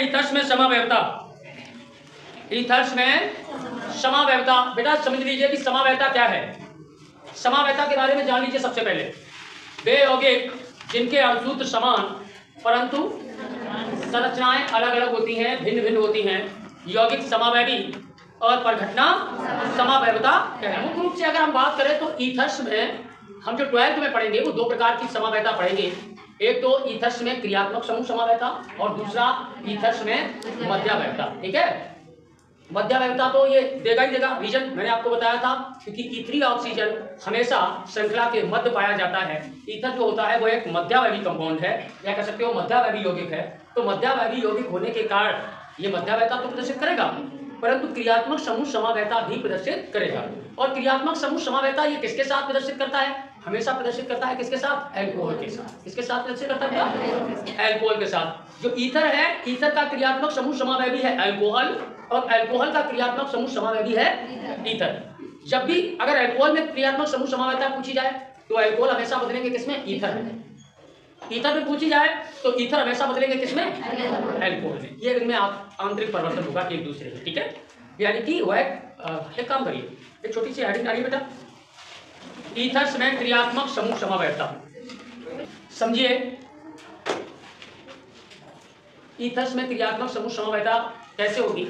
Ethers में समावयवता। Ethers में समावयवता, बेटा समझ लीजिए कि समावयवता क्या है। समावयवता के बारे में जान लीजिए सबसे पहले। वे यौगिक जिनके अणुसूत्र समान परंतु संरचनाएं अलग अलग होती हैं, भिन्न भिन्न होती हैं, यौगिक समावयवी और परघटना समावयवता कहते हैं। मुख्य रूप से अगर हम बात करें तो ईथर्स में हम जो 12th में पढ़ेंगे वो दो प्रकार की समावयवता पढ़ेंगे। एक तो ईथर्स में क्रियात्मक समूह समावयवता और दूसरा ईथर्स में मध्यावयवता। ठीक है, मध्यावयवता तो ये देगा ही देगा। रीजन मैंने आपको बताया था, क्योंकि E3 ऑक्सीजन हमेशा श्रृंखला के मध्य पाया जाता है। ईथर जो होता है वो एक मध्यावयवी कंपाउंड है, या कह सकते हो मध्यावयवी यौगिक है। तो मध्यावयवी यौगिक होने के कारण ये मध्यावयवता तो प्रदर्शित करेगा, परंतु क्रियात्मक समूह समावयवता भी प्रदर्शित करेगा। और क्रियात्मक समूह समावयवता ये किसके साथ प्रदर्शित करता है? हमेशा प्रदर्शित करता है किसके साथ? अल्कोहल के साथ। किसके साथ प्रदर्शित करता है? अल्कोहल के साथ। जो ईथर है, ईथर का क्रियात्मक समूह समावयवी है अल्कोहल, और अल्कोहल का क्रियात्मक समूह समावयवी है ईथर। जब भी अगर अल्कोहल में क्रियात्मक समूह समावयवता पूछी जाए तो अल्कोहल हमेशा बदलेंगे किसमें? ईथर में। ईथर में पूछी जाए तो ईथर हमेशा बदलेंगे किसमें? अल्कोहल में। ये इनमें आंतरिक परिवर्तन होगा एक दूसरे में। ठीक है, यानी कि वह एक काम करिए, एक छोटी सी हेडिंग डालिए बेटा, ईथर्स में क्रियात्मक समूह समावयवता। समझिए, ईथर्स में क्रियात्मक समूह समावयवता कैसे होगी?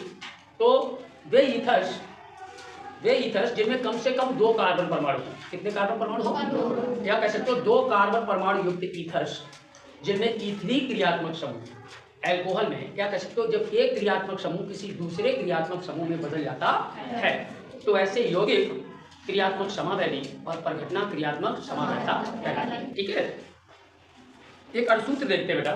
तो वे ईथर्स जिनमें कम से कम 2 कार्बन परमाणु हो। कितने कार्बन परमाणु हो? या कह सकते हो 2 कार्बन परमाणु युक्त ईथर्स जिनमें E3 क्रियात्मक समूह। अल्कोहल में क्या कह सकते हो, जब एक क्रियात्मक समूह किसी दूसरे क्रियात्मक समूह में बदल जाता है तो ऐसे यौगिक क्रियात्मक समावयवी और परघटना क्रियात्मक समावयवता कहलाती है। ठीक है, एक अणुसूत्र देखते हैं बेटा।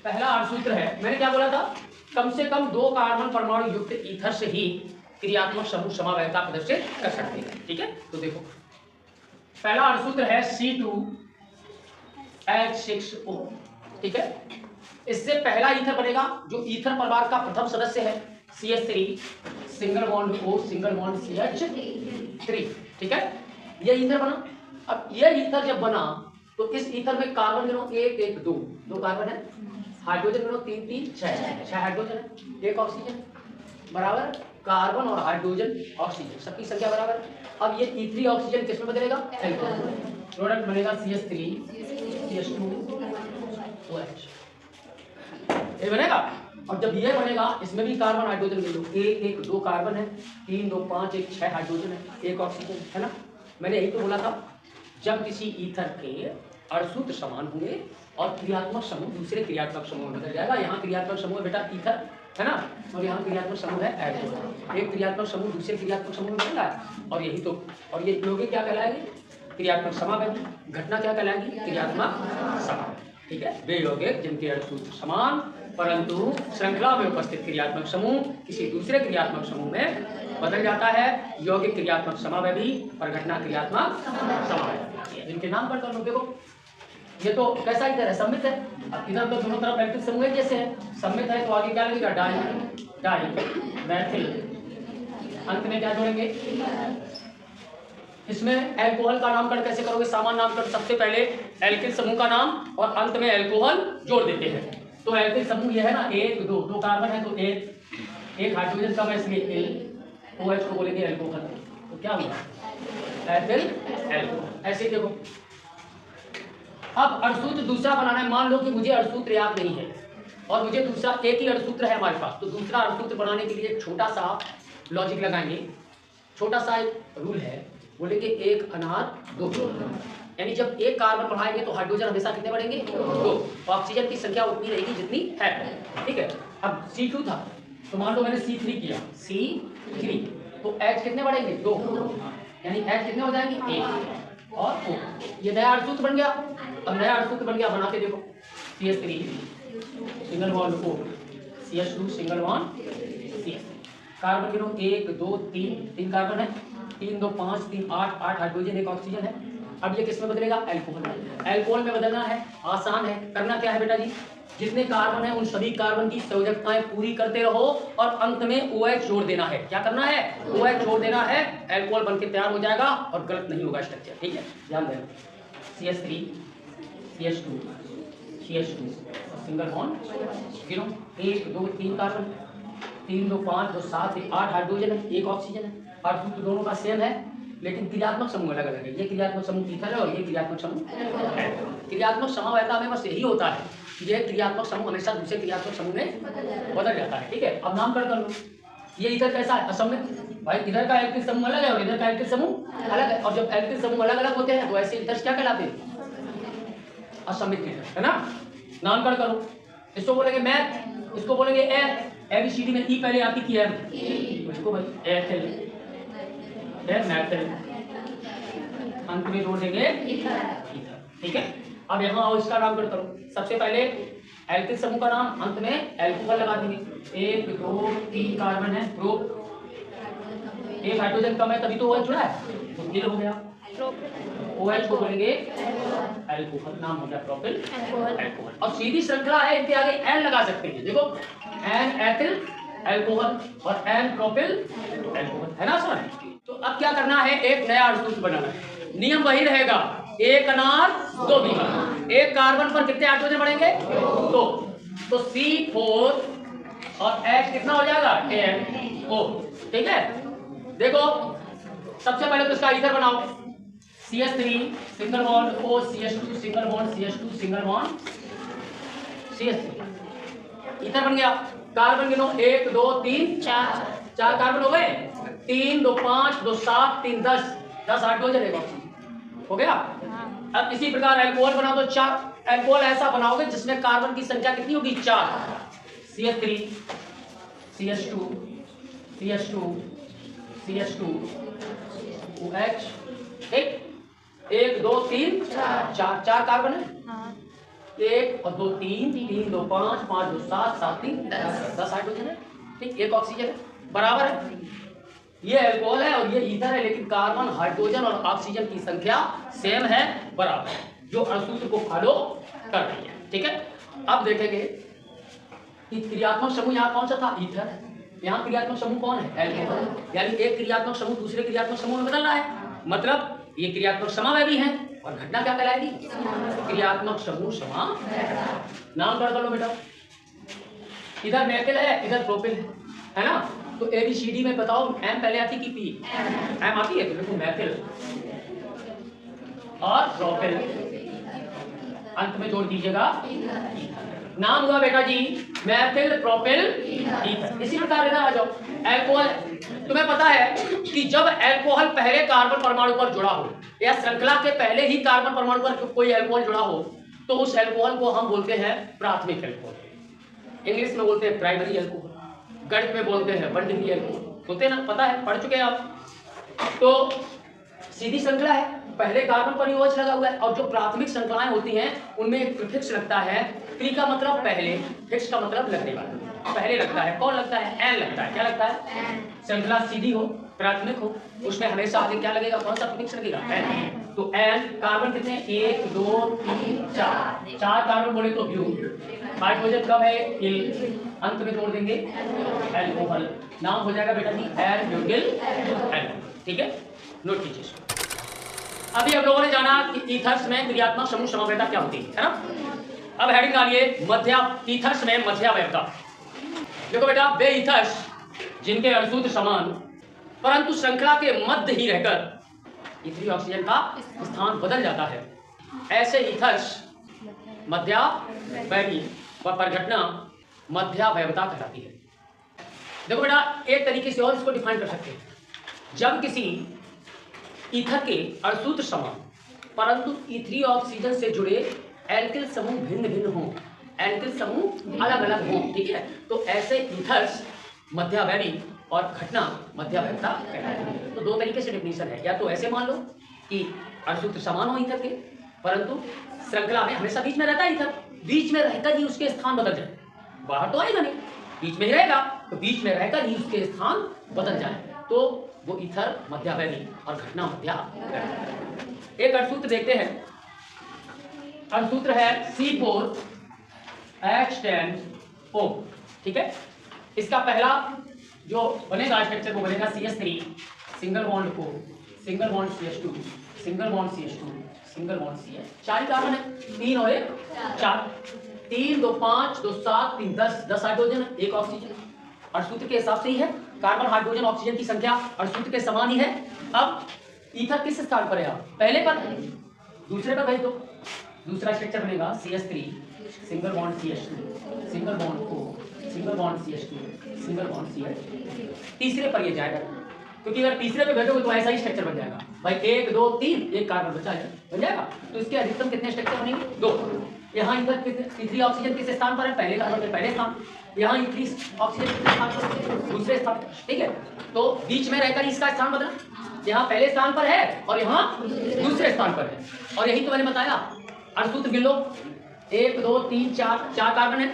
पहला अणुसूत्र है, मैंने क्या बोला था, कम से कम 2 कार्बन परमाणु युक्त ईथर से ही क्रियात्मक समूह समावयवता प्रदर्शित कर सकते हैं। ठीक है, तो देखो पहला अणुसूत्र है C2H6O। ठीक है, इससे पहला ईथर बनेगा जो ईथर परिवार का प्रथम सदस्य है CH3 single bond O single bond CH3। ठीक है, ये ईथर बना। अब ये ईथर जब बना तो इस ईथर में कार्बन गिनो 1 1 2 कार्बन है, हाइड्रोजन गिनो 3 3 6 हाइड्रोजन है, 1 ऑक्सीजन बराबर कार्बन और हाइड्रोजन ऑक्सीजन सबकी संख्या बराबर। अब ये E3 ऑक्सीजन किसमें बदलेगा? अल्कोहल। प्रोडक्ट बनेगा CH3 CH2 OH, ये बनेगा। और जब ये बनेगा इसमें भी कार्बन हाइड्रोजन गिनो 1 1 2 कार्बन है, 3 2 5 1 6 हाइड्रोजन है, 1 ऑक्सीजन है ना। मैंने यही तो बोला था, जब किसी ईथर के अणुसूत्र समान होंगे और क्रियात्मक समूह दूसरे क्रियात्मक समूह में बदल जाएगा। यहाँ क्रियात्मक समूह बेटा ईथर है ना, और यहाँ क्रियात्मक समूह है अल्कोहल। एक क्रियात्मक समूह दूसरे क्रियात्मक समूह में बदल रहा है, और यही तो, और ये यौगिक क्या कहलाएगी? क्रियात्मक समावयवी। घटना क्या कहलाएगी? क्रियात्मक समावयवी। ठीक है, वे यौगिक जिनके अणुसूत्र समान परंतु श्रृंखला में उपस्थित क्रियात्मक समूह किसी दूसरे क्रियात्मक समूह में बदल जाता है, यौगिक क्रियात्मक समावयवी और घटना क्रियात्मक समावयवी। जिनके नाम पर कर लो। देखो ये तो कैसा ईथर है? सममित है। अब इधर तो दोनों तरफ एल्किल समूह जैसे है, सममित है तो आगे क्या लगेगा? डाई मैथिल। अंत में क्या जोड़ेंगे? इसमें अल्कोहल का नामकरण कैसे करोगे? सामान्य नामकरण, सबसे पहले एल्किल समूह का नाम और अंत में अल्कोहल जोड़ देते हैं। तो एल्किल समूह यह है ना, 1 2 कार्बन है तो एक हाइड्रोजन कम है, इसलिए L OH को बोलेंगे अल्कोहल। तो क्या हुआ? Alkyl alcohol. ऐसे देखो, अब अणुसूत्र दूसरा बनाना है। मान लो कि मुझे अणुसूत्र याद नहीं है और मुझे दूसरा एक ही अणुसूत्र है हमारे पास, तो दूसरा अणुसूत्र बनाने के लिए एक छोटा सा लॉजिक लगाएंगे। छोटा सा एक रूल है, बोलेंगे 1 अनार 2 यानी जब एक कार्बन बढ़ाएंगे तो हाइड्रोजन हमेशा कितने बढ़ेंगे? 2। ऑक्सीजन की संख्या उतनी रहेगी जितनी है। ठीक है, अब C2 था तो मान लो मैंने C3 किया, C3 तो H कितने बढ़ेंगे? 2, यानी H कितने हो जाएंगे? 1 और O। ये नया अणुसूत्र बन गया। अब नया अणुसूत्र बन गया, बना के देखो, CH3 single bond O CH2 single bond CH। Carbon गिनो 1 2 3 कार्बन है, 3 2 5 3 8 हाइड्रोजन 1 ऑक्सीजन है। अब ये किस में बदलेगा? अल्कोहल में। अल्कोहल में बदलना है, आसान है। करना क्या है बेटा जी, जितने कार्बन है उन सभी कार्बन की संयोजकताएं पूरी करते रहो और अंत में OH जोड़ देना है। क्या करना है? OH जोड़ देना है, अल्कोहल बनके तैयार हो जाएगा और गलत नहीं होगा स्ट्रक्चर। ठीक है, ध्यान देना। CH3 CH2 CH2 single bond गिनो 1 2 3 कार्बन 3 2 5 2 7 8 हाइड्रोजन है, 1 ऑक्सीजन है। और सूत्र दोनों का सेम है लेकिन क्रियात्मक समूह अलग अलग है। ये क्रियात्मक समूह ईथर है और ये क्रियात्मक समूह है। क्रियात्मक समवायता में बस यही होता है कि ये क्रियात्मक समूह हमेशा दूसरे क्रियात्मक समूह में बदल जाता है। ठीक है, अब नामकरण कर लो। ये इधर कैसा है? असममित। भाई इधर का एल्किल समूह अलग है और इधर का एल्किल समूह अलग है, और जब एल्किल समूह अलग अलग होते हैं तो ऐसे इधर क्या कहलाते हैं? असममित ईथर, है ना। नामकरण करो। इसको बोलेंगे मैथ, इसको बोलेंगे ए। ABCD में ई पहले आती थी एम, इसको भाई एथिल, मैथिल, अंत में जोड़ देंगे ईथर। ठीक है, अब यहाँ आओ, इसका नामकरण करो। सबसे पहले एल्किल समूह का नाम, अंत में एल्कोहल लगा देंगे। 1 2 3 कार्बन है, ग्रुप 1 हाइड्रोजन कम है तभी तो OH जुड़ा है, तो फिर हो गया। OH को बोलेंगे एल्कोहल, नाम हो गया प्रोपिल एल्कोहल। और सीधी श्रृंखला है, इनके आगे एन लगा सकते हैं। देखो एन एथिल एल्कोहल और एन प्रोपिल एल्कोहल, है ना सर। तो अब क्या करना है? एक नया अणुसूत्र बनाना है। नियम वही रहेगा, एक अनार दो बीमार। एक कार्बन पर कितने हाइड्रोजन बढ़ेंगे? 2। तो C4 और H कितना हो जाएगा? NO। ठीक है, देखो सबसे पहले तो इसका ईथर बनाओ। CH3 single bond O, CH2 single bond CH2 single bond CH3, ether बन गया। कार्बन गिनो 1 2 3 4 कार्बन हो गए। 3 2 5 2 7 3 10 हाइड्रोजन है, हो गया। अब इसी प्रकार एल्कोहल बनाओ तो 4 एल्कोहल ऐसा बनाओगे जिसमें कार्बन की संख्या कितनी होगी? 4। CH3 CH2 CH2 CH2 OH, ठीक। 1 2 3 4 कार्बन है। 1 और 2 3 3 2 5 5 2 7 7 3 10 हाइड्रोजन है, ठीक। 1 ऑक्सीजन है, बराबर है। ये अल्कोहल है और ये ईथर है, लेकिन कार्बन, हाइड्रोजन और ऑक्सीजन की संख्या सेम है, बराबर है, जो अणुसूत्र को फॉलो कर रही है। ठीक है, अब देखेंगे कि क्रियात्मक समूह यहाँ कौन सा था? ईथर। यहाँ क्रियात्मक समूह कौन है? एल्कोहल। यानी एक क्रियात्मक समूह दूसरे क्रियात्मक समूह में बदल रहा है, मतलब ये क्रियात्मक समावयवी है और घटना क्या कहलाएगी? क्रियात्मक समूह समावयवी। नाम कर लो बेटा। इधर मैथिल है, इधर प्रोपिल है ना। तो ABCD में बताओ एम पहले आती कि पी? एम आती है, तो देखो मैथिल और प्रोपिल, अंत में जोड़ दीजिएगा नाम हुआ बेटा जी मैथिल प्रोपिल ईथर। इसी प्रकार इधर आ जाओ, एल्कोहल। तुम्हें पता है कि जब एल्कोहल पहले कार्बन परमाणु पर जुड़ा हो या श्रृंखला के पहले ही कार्बन परमाणु पर कोई एल्कोहल जुड़ा हो तो उस एल्कोहल को हम बोलते हैं प्राथमिक एल्कोहल। इंग्लिश में बोलते हैं प्राइमरी एल्कोहल, गणित में बोलते हैं 1 डिग्री एल्कोहल। बोलते हैं ना, पता है, पढ़ चुके हैं आप। तो सीधी श्रृंखला है, पहले कार्बन पर OH लगा हुआ है, और जो प्राथमिक श्रृंखलाएं होती हैं उनमें एक प्रीफिक्स लगता है। प्री का मतलब पहले, फिक्स का मतलब लगने वाला। पहले लगता है, कौन लगता है? एन लगता है। क्या लगता है? श्रृंखला सीधी हो, प्राथमिक हो, उसमें हमेशा आगे क्या लगेगा? कौन सा प्रीफिक्स लगेगा? एन। तो एन। कार्बन कितने? 1 2 3 4 कार्बन बोले तो ब्यू। हाइड्रोजन कम है, इल, अंत में जोड़ देंगे एल्कोहल। नाम हो जाएगा बेटा जी एल ब्यूटिल एल्कोहल। ठीक है, नोट कीजिए। अभी हम लोगों ने जाना कि ईथर्स में क्रियात्मक समूह समवेता क्या होती है ना। अब हेडिंग डालिए मध्या, ईथर्स में मध्यावयवता। देखो बेटा, वे ईथर्स जिनके अणुसूत्र समान परंतु श्रृंखला के मध्य ही रहकर इथरी ऑक्सीजन का स्थान बदल जाता है, ऐसे ईथर्स मध्यावयवी व परिघटना मध्यावयवता कहलाती है। देखो बेटा, एक तरीके से और इसको डिफाइन कर सकते हैं। जब किसी ईथर के अणुसूत्र समान परंतु इथरी ऑक्सीजन से जुड़े एल्किल समूह भिन्न भिन्न हों, एल्किल समूह अलग अलग हों, ठीक है, तो ऐसे ईथर्स मध्यावयवी और घटना मध्यावयवता कहलाती है। तो दो तरीके से डेफिनेशन है, या तो ऐसे मान लो कि अणुसूत्र समान हो ईथर के परंतु श्रृंखला में हमेशा बीच में रहता है ईथर, बीच में रहकर ही उसके स्थान बदल जाए, बाहर तो आएगा नहीं, बीच में ही रहेगा, तो बीच में रहकर ही उसके स्थान बदल जाए, तो वो ईथर मध्यावयवी और घटना मध्यावयवी। एक अणुसूत्र देखते हैं, अणुसूत्र है C4H10O, ठीक है। इसका पहला जो बनेगा स्ट्रक्चर वो बनेगा CH3 सिंगल बॉन्ड को single bond CH2 single bond CH2 single bond C H, 4 ही कार्बन है, 3 और 1 4, 3 2 5 2 7 3 10 हाइड्रोजन, 1 ऑक्सीजन। और सूत्र के हिसाब से ही है, कार्बन हाइड्रोजन ऑक्सीजन की संख्या और सूत्र के समान ही है। अब ईथर किस स्थान पर है? पहले पर, दूसरे पर भेज दो। दूसरा स्ट्रक्चर बनेगा CH3 single bond CH2 single bond O single bond CH2 single bond CH। तीसरे पर ये जाएगा, क्योंकि अगर तीसरे पे भेजोगे तो ऐसा ही स्ट्रक्चर बन जाएगा भाई। 1 2 3 एक कार्बन बचा है, बन जाएगा। तो इसके अधिकतम कितने स्ट्रक्चर बनेंगे? 2। यहाँ इधर तीसरी ऑक्सीजन किस स्थान पर है? पहले कार्बन के पहले स्थान। यहाँ इंक्रीज ऑक्सीजन किस स्थान पर? दूसरे स्थान। ठीक है, तो बीच में रहकर इसका स्थान बदला, यहाँ पहले स्थान पर है और यहाँ दूसरे स्थान पर है। और यही तो मैंने बताया, अणुसूत्र गिन लो, 1 2 3 4 कार्बन है,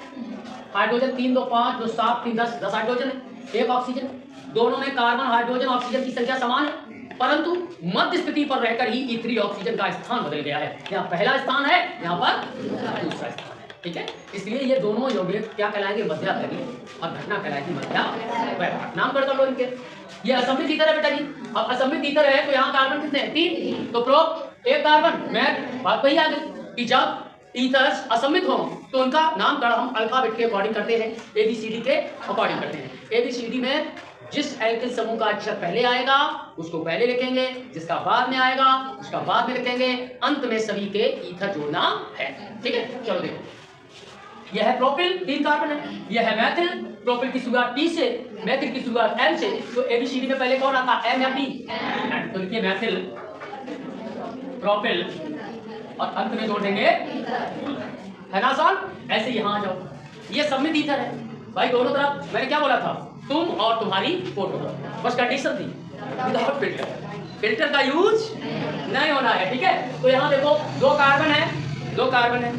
हाइड्रोजन 3 2 5 2 7 3 10 हाइड्रोजन है, 1 ऑक्सीजन। दोनों में कार्बन हाइड्रोजन ऑक्सीजन की संख्या समान है, परंतु मध्य स्थिति पर रहकर ही E3 ऑक्सीजन का स्थान बदल गया है। यहाँ पहला स्थान है, यहाँ पर दूसरा स्थान है। ठीक है, इसलिए ये दोनों यौगिक क्या कहलाएंगे? मध्यावधि, और घटना कहलाएगी मध्यावधि। नाम कर दो इनके। ये असममित ईथर है बेटा जी। अब असममित ईथर है तो यहाँ कार्बन कितने हैं? 3, तो प्रोप 1 कार्बन। मैं बात वही आ गई कि जब ईथर्स असममित हो तो उनका नामकरण हम अल्फाबेट के अकॉर्डिंग करते हैं, ABCD के अकॉर्डिंग करते हैं। ABCD में जिस एल्किल समूह का अक्षर पहले आएगा उसको पहले लिखेंगे, जिसका बाद में आएगा उसका बाद में लिखेंगे, अंत में सभी के ईथर जोड़ना है। ठीक है, चलो देखो, यह है प्रोपिल, 3 कार्बन है। यह है मैथिल, प्रोपिल की शुरुआत T से, मैथिल की शुरुआत M से। तो ABCD में पहले कौन आता? M या P? तो लिखिए मैथिल, प्रोपिल और अंत में जोड़ देंगे, है ना आसान? ऐसे यहाँ आ जाओ। ये सममित ईथर है भाई, दोनों तरफ। मैंने क्या बोला था? तुम और तुम्हारी फोटो, बस कंडीशन थी, विदाउट फिल्टर। फिल्टर का यूज नहीं होना है। ठीक है, तो यहाँ देखो 2 कार्बन है, 2 कार्बन है,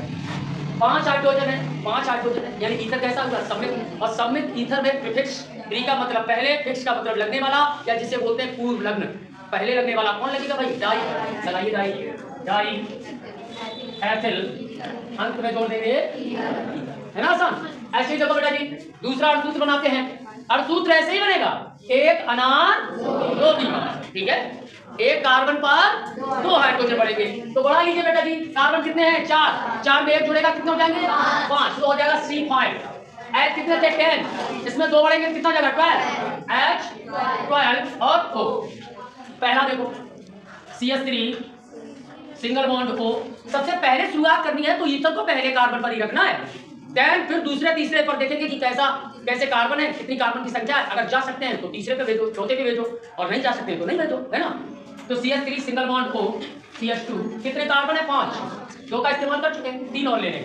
5 हाइड्रोजन है, 5 हाइड्रोजन है, यानी ईथर कैसा हुआ? सममित। और सममित ईथर में प्रीफिक्स, प्री का मतलब पहले, फिक्स का मतलब लगने वाला, या जिसे बोलते हैं पूर्व लग्न। पहले लगने वाला कौन लगेगा भाई? डाई। लगाइए डाई, डाई एथिल, अंत में जोड़ देंगे, है ना आसान? ऐसे ही देखो बेटा जी, दूसरा अणुसूत्र बनाते हैं। अणुसूत्र ऐसे ही बनेगा, 1 अनार 2 दीमक। ठीक है, 1 कार्बन पर 2 हाइड्रोजन बढ़ेंगे। तो बढ़ा लीजिए बेटा जी, कार्बन कितने हैं? 4, 4 में 1 जुड़ेगा, कितने हो जाएंगे? 5, तो हो जाएगा C5। H कितने थे? 10, इसमें 2 बढ़ेंगे, कितना हो जाएगा? 12, H 12 और O। पहला देखो CH3 सिंगल बॉन्ड O, सबसे पहले शुरुआत करनी है तो ईथर को पहले कार्बन पर ही रखना है। देन फिर दूसरे तीसरे पर देखेंगे कि कैसे कार्बन है, कितनी कार्बन की संख्या है। अगर जा सकते हैं तो तीसरे पे भेजो, चौथे पे भेजो, और नहीं जा सकते तो नहीं भेजो, है ना? तो CH3 single bond O, CH2 कितने कार्बन है? 5, 2 का इस्तेमाल कर चुके हैं, 3 और ले लें।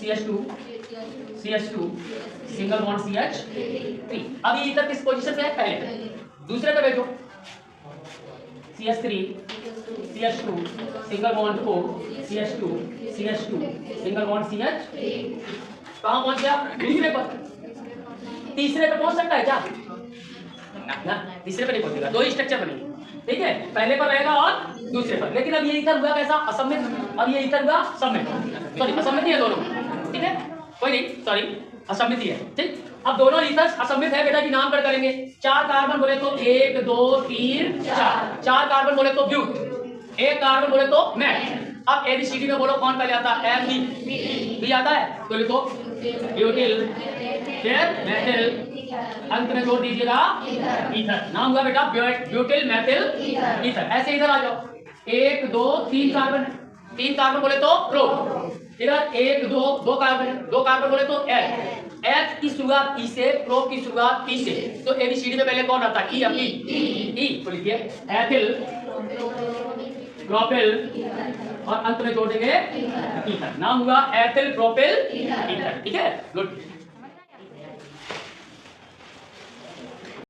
CH2 single bond CH3। अब ये ईथर किस पोजीशन पे है? पहले। दूसरे पे भेजो, CH3 CH2 single bond O, CH2 single bond CH। कहाँ पहुंच गया? दूसरे पर। तीसरे पे पहुंच सकता है क्या? ना, तीसरे पे नहीं पहुंचेगा। 2 ही स्ट्रक्चर बनेंगे। ठीक है, पहले पर रहेगा और दूसरे पर। लेकिन अब ये ईथर हुआ कैसा? असममित। अब ये ईथर हुआ सममित, सॉरी असममित है दोनों। ठीक है, कोई नहीं, सॉरी असममित है। ठीक, अब दोनों ईथर्स असममित है बेटा जी, नाम कर करेंगे। 4 कार्बन बोले तो 1 2 3 4, 4 कार्बन बोले तो ब्यूट, 1 कार्बन बोले तो मैट। अब ABCD में बोलो कौन पहले आता है? M भी आता है, तो लिखो ब्यूटिल, फिर मैथिल, अंत में जोड़ दीजिएगा ईथर। नाम हुआ बेटा ब्यूटिल मैथिल ईथर। ऐसे इधर आ जाओ, 1 2 3 कार्बन, 3 कार्बन बोले तो प्रो। इधर 1 2 कार्बन है, 2 कार्बन बोले तो H की शुरुआत E से, प्रो की शुरुआत P से। तो ABCD में पहले कौन आता है? E या P? E। तो लिखिए एथिल, प्रोपिल और अंत में जोड़ देंगे ईथर। नाम हुआ एथिल प्रोपिल ईथर। ठीक है, गुड।